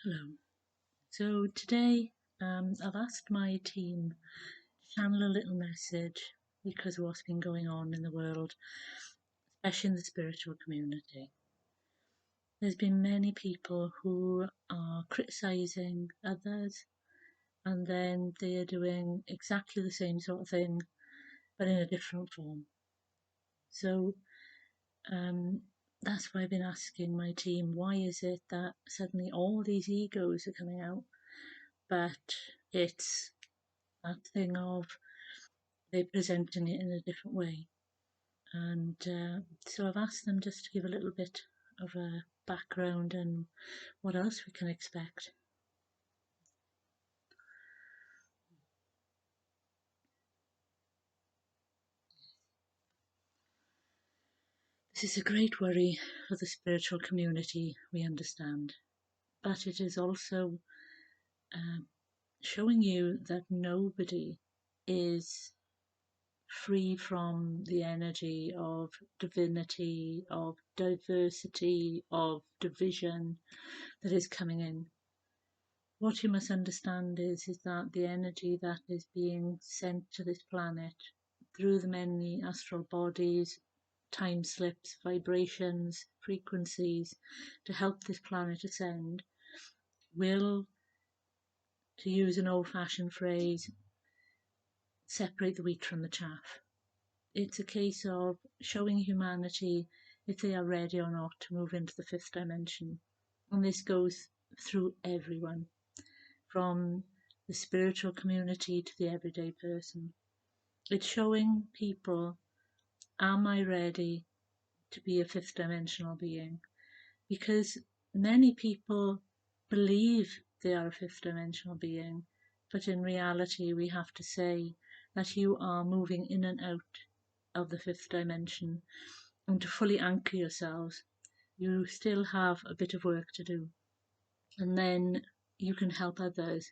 Hello. So today I've asked my team to channel a little message because of what's been going on in the world, especially in the spiritual community. There's been many people who are criticizing others and then they are doing exactly the same sort of thing but in a different form. So um, that's why I've been asking my team, why is it that suddenly all these egos are coming out, but it's that thing of they're presenting it in a different way. And so I've asked them just to give a little bit of a background and what else we can expect. This is a great worry for the spiritual community, we understand, but it is also uh, showing you that nobody is free from the energy of divinity, of diversity, of division that is coming in. What you must understand is that the energy that is being sent to this planet through the many astral bodies, time slips, vibrations, frequencies to help this planet ascend will, to use an old fashioned phrase, separate the wheat from the chaff. It's a case of showing humanity if they are ready or not to move into the fifth dimension. And this goes through everyone, from the spiritual community to the everyday person. It's showing people, am I ready to be a fifth dimensional being? Because many people believe they are a fifth dimensional being, but in reality, we have to say that you are moving in and out of the fifth dimension. And to fully anchor yourselves, you still have a bit of work to do. And then you can help others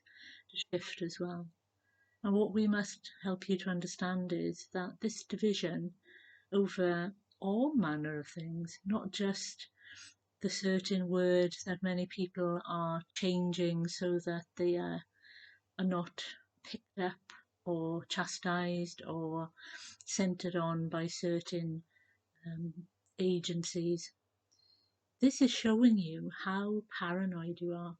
to shift as well. And what we must help you to understand is that this division over all manner of things, not just the certain words that many people are changing so that they are not picked up or chastised or centered on by certain um, agencies. This is showing you how paranoid you are.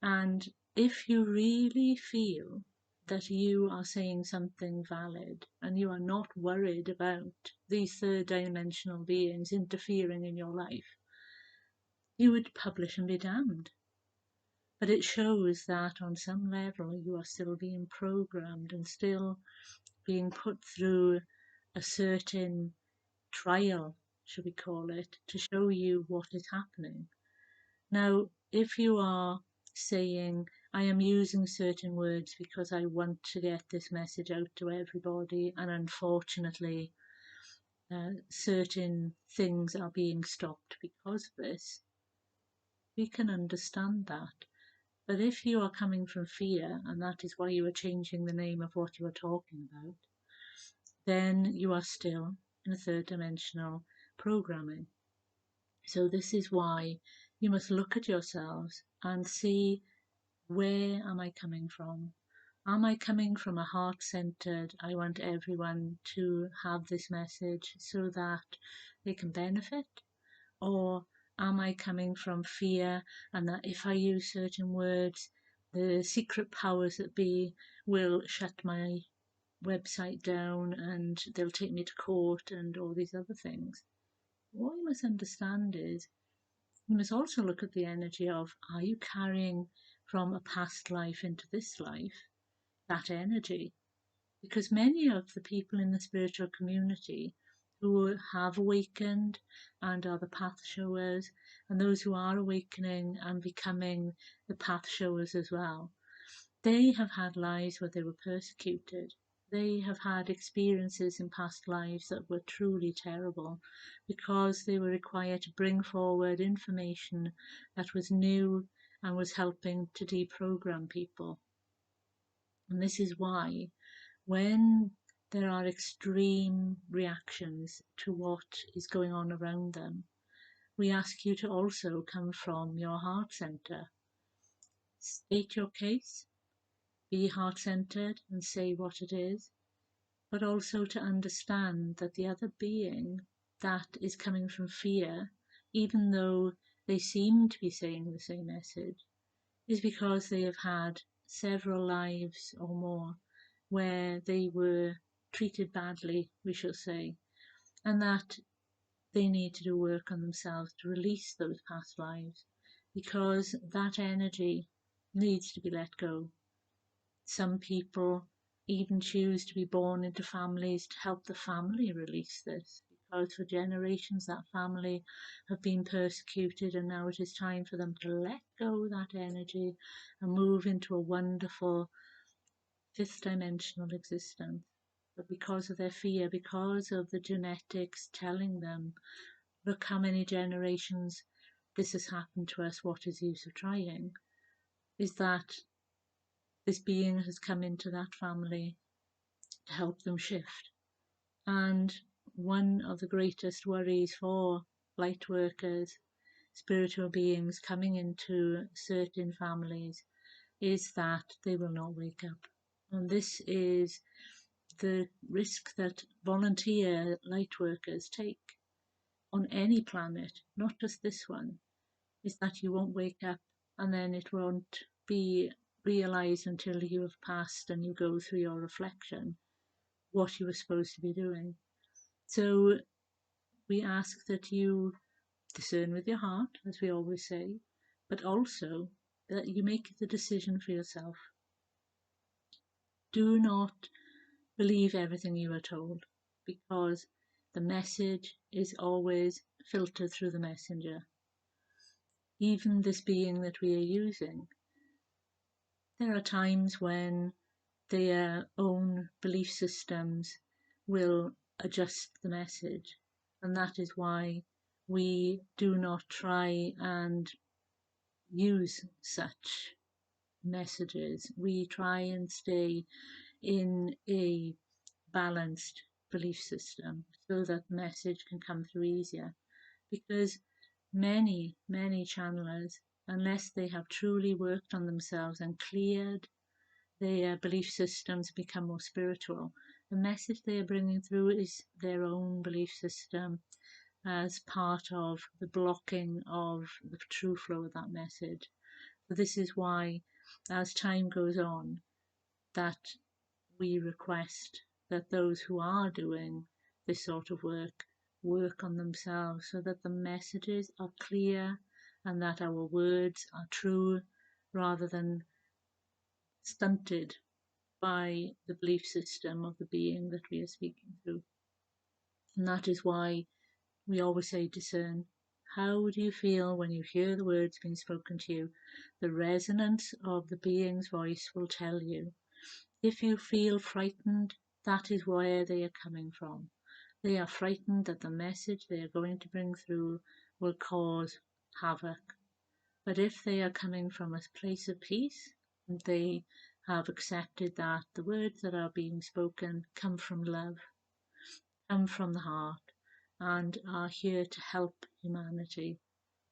And if you really feel that you are saying something valid and you are not worried about these third dimensional beings interfering in your life, you would publish and be damned. But it shows that on some level you are still being programmed and still being put through a certain trial, should we call it, to show you what is happening. Now, if you are saying, I am using certain words because I want to get this message out to everybody, and unfortunately, certain things are being stopped because of this, we can understand that. But if you are coming from fear, and that is why you are changing the name of what you are talking about, then you are still in a third dimensional programming. So, this is why you must look at yourselves and see, where am I coming from? Am I coming from a heart centered, I want everyone to have this message so that they can benefit? Or am I coming from fear and that if I use certain words, the secret powers that be will shut my website down and they'll take me to court and all these other things? What you must understand is you must also look at the energy of, are you carrying from a past life into this life that energy? Because many of the people in the spiritual community who have awakened and are the path showers, and those who are awakening and becoming the path showers as well, they have had lives where they were persecuted. They have had experiences in past lives that were truly terrible because they were required to bring forward information that was new and was helping to deprogram people. And this is why, when there are extreme reactions to what is going on around them, we ask you to also come from your heart center. state your case, be heart-centered and say what it is, but also to understand that the other being that is coming from fear, even though they seem to be saying the same message, is because they have had several lives or more where they were treated badly, we shall say, and that they need to do work on themselves to release those past lives because that energy needs to be let go. Some people even choose to be born into families to help the family release this because for generations that family have been persecuted, and now it is time for them to let go that energy and move into a wonderful fifth dimensional existence. But because of their fear, because of the genetics telling them, look how many generations this has happened to us, what is the use of trying, is that this being has come into that family to help them shift. And one of the greatest worries for light workers, spiritual beings coming into certain families, is that they will not wake up. And this is the risk that volunteer light workers take on any planet, not just this one, is that you won't wake up and then it won't be realized until you have passed and you go through your reflection what you were supposed to be doing. So we ask that you discern with your heart, as we always say, but also that you make the decision for yourself. Do not believe everything you are told, because the message is always filtered through the messenger. Even this being that we are using, there are times when their own belief systems will adjust the message, and that is why we do not try and use such messages. We try and stay in a balanced belief system so that message can come through easier, because many channelers, unless they have truly worked on themselves and cleared their belief systems, become more spiritual, the message they are bringing through is their own belief system as part of the blocking of the true flow of that message. So this is why, as time goes on, that we request that those who are doing this sort of work on themselves so that the messages are clear and that our words are true rather than stunted by the belief system of the being that we are speaking to. And that is why we always say discern. How do you feel when you hear the words being spoken to you? The resonance of the being's voice will tell you. If you feel frightened, that is where they are coming from. They are frightened that the message they are going to bring through will cause havoc. But if they are coming from a place of peace, they have accepted that the words that are being spoken come from love, come from the heart, and are here to help humanity,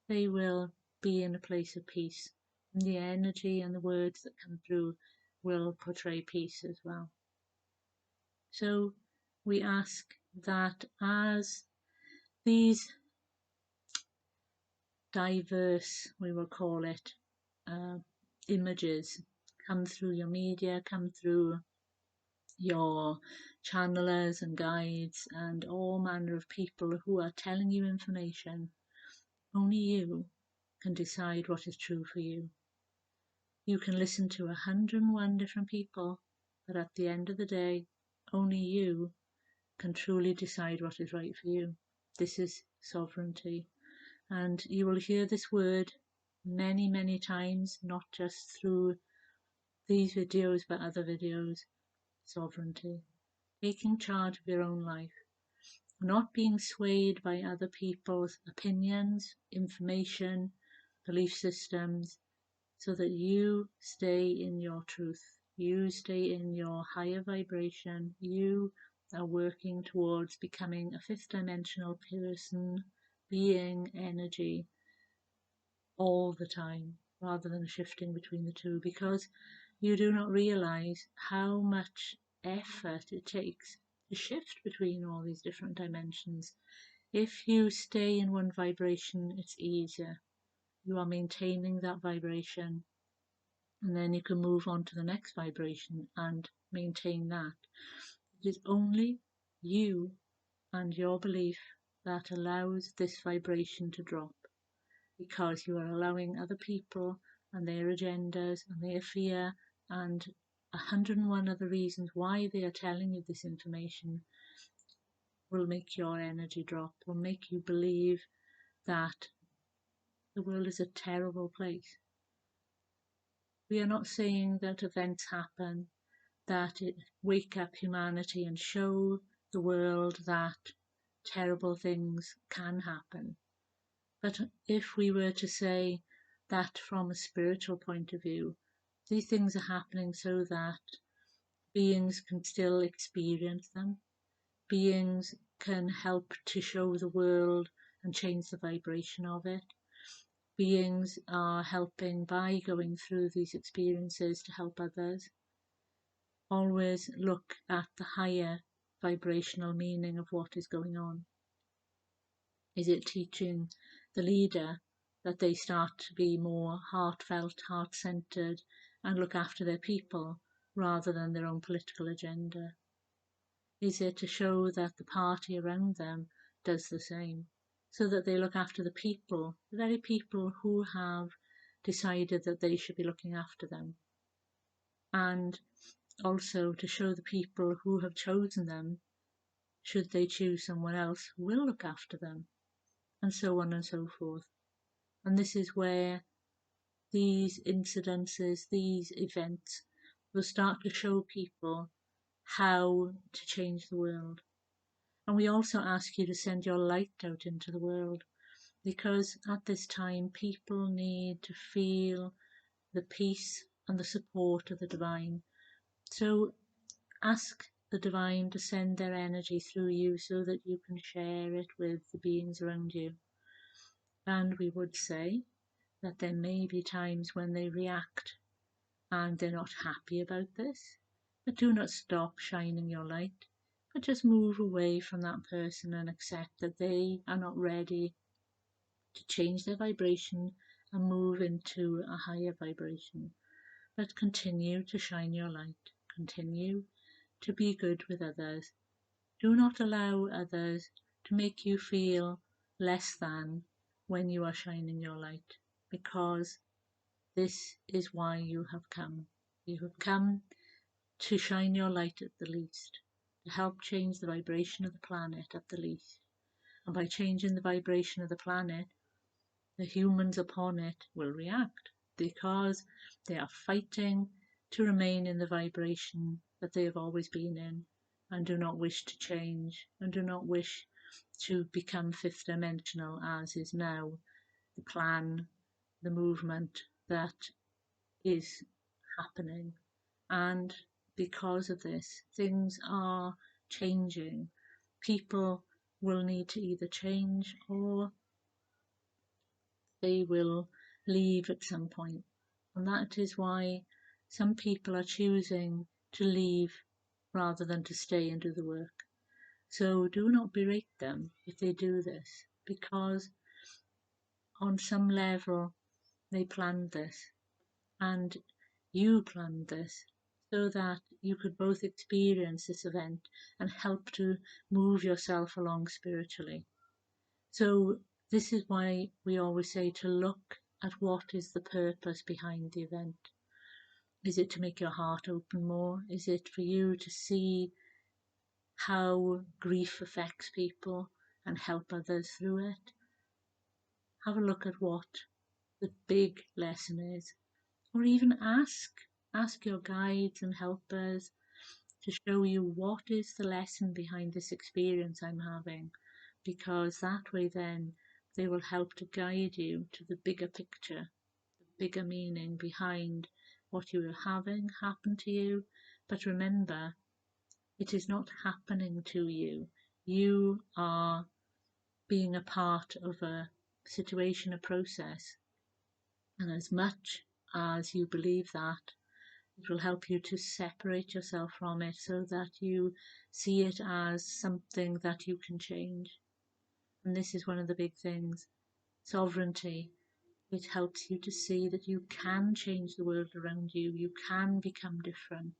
they will be in a place of peace. And the energy and the words that come through will portray peace as well. So we ask that as these diverse, we will call it, images come through your media, come through your channelers and guides and all manner of people who are telling you information, only you can decide what is true for you. You can listen to 101 different people, but at the end of the day, only you can truly decide what is right for you. This is sovereignty. And you will hear this word many times, not just through these videos, but other videos. Sovereignty. Taking charge of your own life. Not being swayed by other people's opinions, information, belief systems, so that you stay in your truth. You stay in your higher vibration. You are working towards becoming a fifth dimensional person, being, energy, all the time. rather than shifting between the two, because you do not realize how much effort it takes to shift between all these different dimensions. If you stay in one vibration, it's easier. You are maintaining that vibration, and then you can move on to the next vibration and maintain that. It is only you and your belief that allows this vibration to drop, because you are allowing other people and their agendas and their fear and 101 other reasons why they are telling you this information will make your energy drop, will make you believe that the world is a terrible place. We are not saying that events happen, that it wake up humanity and show the world that terrible things can happen. But if we were to say that from a spiritual point of view, these things are happening so that beings can still experience them, beings can help to show the world and change the vibration of it. Beings are helping by going through these experiences to help others. Always look at the higher vibrational meaning of what is going on. Is it teaching the leader that they start to be more heartfelt, heart-centered, and look after their people rather than their own political agenda? Is it to show that the party around them does the same, so that they look after the people, the very people who have decided that they should be looking after them? And also to show the people who have chosen them, should they choose someone else who will look after them, and so on and so forth. And this is where these incidences, these events, will start to show people how to change the world. And we also ask you to send your light out into the world, because at this time people need to feel the peace and the support of the divine. So ask the divine to send their energy through you so that you can share it with the beings around you. And we would say that there may be times when they react and they're not happy about this, but do not stop shining your light, but just move away from that person and accept that they are not ready to change their vibration and move into a higher vibration. But continue to shine your light, continue to be good with others. Do not allow others to make you feel less than when you are shining your light, because this is why you have come. You have come to shine your light at the least, to help change the vibration of the planet at the least. And by changing the vibration of the planet, the humans upon it will react, because they are fighting to remain in the vibration that they have always been in, and do not wish to change, and do not wish to become fifth dimensional, as is now the plan, the movement that is happening. And because of this, things are changing. People will need to either change or they will leave at some point. And that is why some people are choosing to leave rather than to stay and do the work. So do not berate them if they do this, because on some level they planned this, and you planned this, so that you could both experience this event and help to move yourself along spiritually. So this is why we always say to look at what is the purpose behind the event. Is it to make your heart open more? Is it for you to see how grief affects people and help others through it? Have a look at what the big lesson is, or even ask your guides and helpers to show you what is the lesson behind this experience I'm having, because that way then they will help to guide you to the bigger picture, the bigger meaning behind what you are having happen to you. But remember, it is not happening to you. You are being a part of a situation, a process And as much as you believe that, it will help you to separate yourself from it so that you see it as something that you can change. And this is one of the big things, sovereignty. It helps you to see that you can change the world around you, you can become different,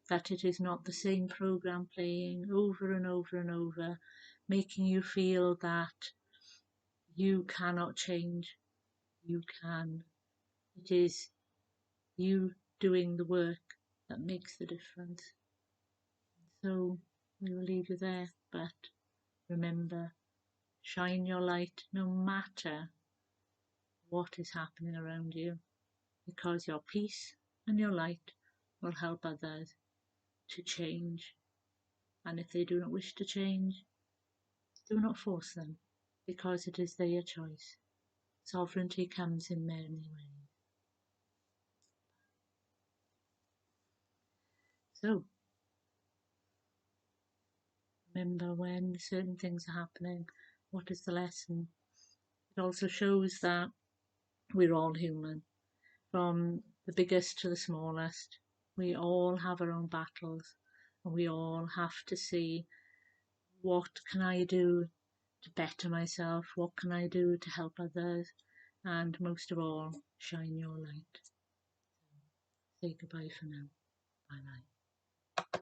that it is not the same program playing over and over and over, making you feel that you cannot change. You can. It is you doing the work that makes the difference. So we will leave you there, but remember, shine your light no matter what is happening around you, because your peace and your light will help others to change. And if they do not wish to change, do not force them, because it is their choice. Sovereignty comes in many ways. So remember, when certain things are happening, what is the lesson? It also shows that we're all human, from the biggest to the smallest. We all have our own battles, and we all have to see, what can I do to better myself? What can I do to help others? And most of all, shine your light. Say goodbye for now. Bye bye.